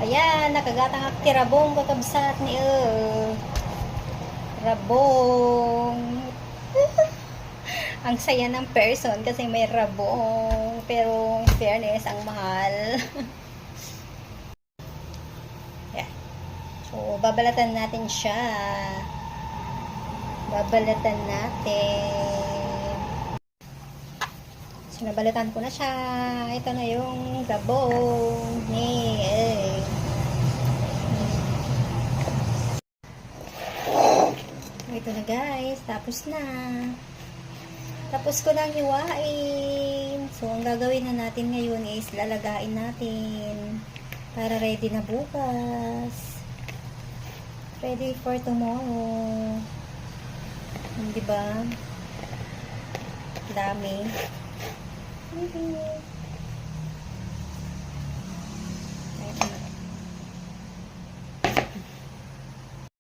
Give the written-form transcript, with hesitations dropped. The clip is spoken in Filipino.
Ayan, nakagatang ak ti rabong kakabsat ni rabong. Ang saya ng person kasi may rabong. Pero in fairness, ang mahal. Yeah. So, babalatan natin siya. Babalatan natin. So, nabalatan ko na siya. Ito na yung rabong ni ito na guys, tapos na. Tapos ko nang hiwain. So, ang gagawin na natin ngayon is lalagain natin para ready na bukas. Ready for tomorrow. Di ba? Dami.